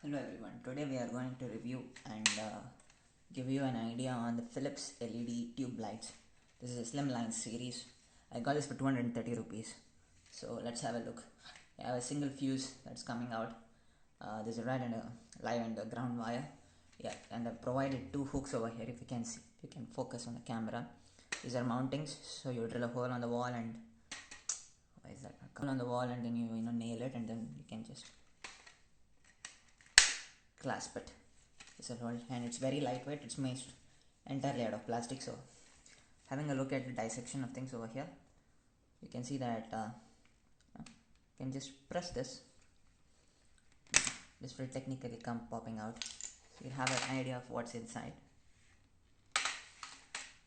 Hello everyone, today we are going to review and give you an idea on the Philips LED tube lights. This is a slim line series. I got this for 230 rupees. So let's have a look. I have a single fuse that's coming out. There's a red and a live and a ground wire. Yeah, and I've provided two hooks over here. If you can see, if you can focus on the camera. These are mountings, so you drill a hole on the wall and why is that? A hole on the wall and then you nail it and then you can just clasp it. It's a roll and it's very lightweight. It's made entirely out of plastic. So having a look at the dissection of things over here, you can see that you can just press this will technically come popping out, so you have an idea of what's inside.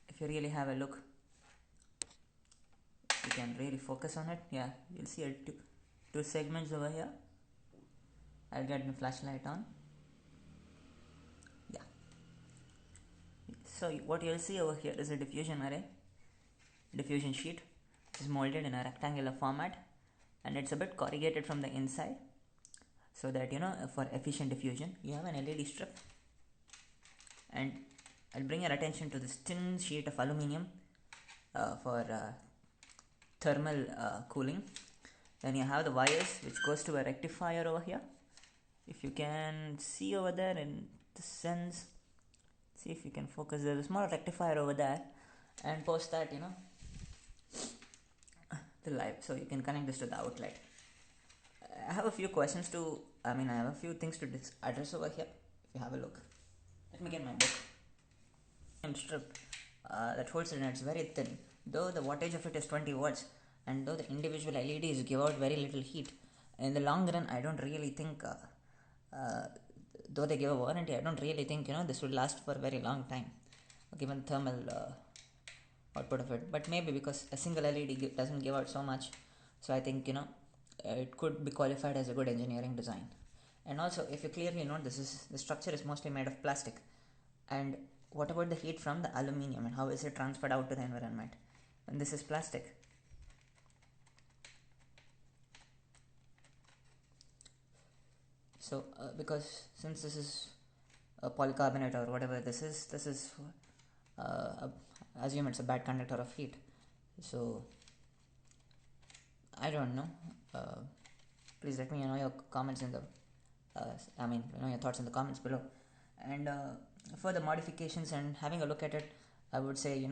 If you really have a look, you can really focus on it. Yeah, you'll see two segments over here. I'll get my flashlight on. So what you'll see over here is a diffusion array, diffusion sheet. It is molded in a rectangular format and it's a bit corrugated from the inside so that for efficient diffusion. You have an LED strip, and I'll bring your attention to this thin sheet of aluminium for thermal cooling. Then you have the wires which goes to a rectifier over here. If you can see over there in the sense, see if you can focus, there's a small rectifier over there, and post that the live, so you can connect this to the outlet. I have a few questions to I have a few things to address over here. If you have a look, let me get my book. Strip that holds it, and it's very thin, though the wattage of it is 20 watts, and though the individual LEDs give out very little heat. In the long run, I don't really think though they give a warranty, I don't really think this will last for a very long time given thermal output of it. But maybe because a single LED doesn't give out so much, so I think it could be qualified as a good engineering design. And also, if you clearly note, the structure is mostly made of plastic. And what about the heat from the aluminium, and how is it transferred out to the environment? And this is plastic. So because since this is a polycarbonate or whatever this is assume it's a bad conductor of heat. So I don't know. Please let me know your comments in the your thoughts in the comments below. And for the modifications and having a look at it, I would say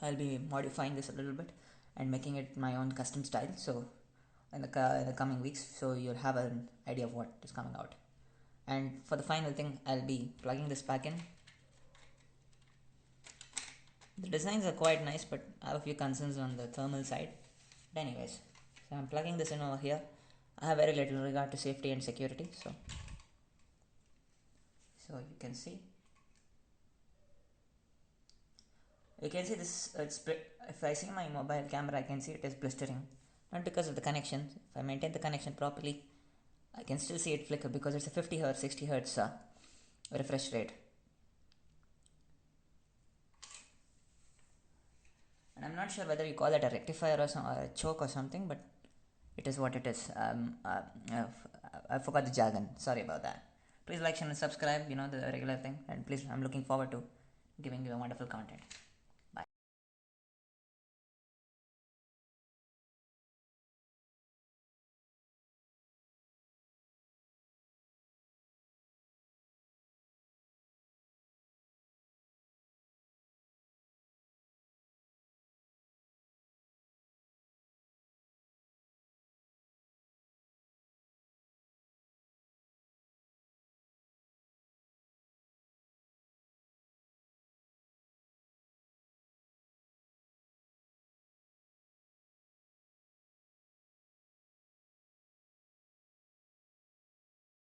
I'll be modifying this a little bit and making it my own custom style. So in the coming weeks, so you'll have an idea of what is coming out. And for the final thing, I'll be plugging this back in. The designs are quite nice, but I have a few concerns on the thermal side. But anyways, so I'm plugging this in over here. I have very little regard to safety and security, so you can see this. If I see my mobile camera, I can see it is blistering, not because of the connection. If I maintain the connection properly, I can still see it flicker because it's a 50 Hz 60 Hz refresh rate. And I'm not sure whether you call that a rectifier or a choke or something, but it is what it is. I forgot the jargon, sorry about that. Please like, share and subscribe, the regular thing, and please, I'm looking forward to giving you a wonderful content.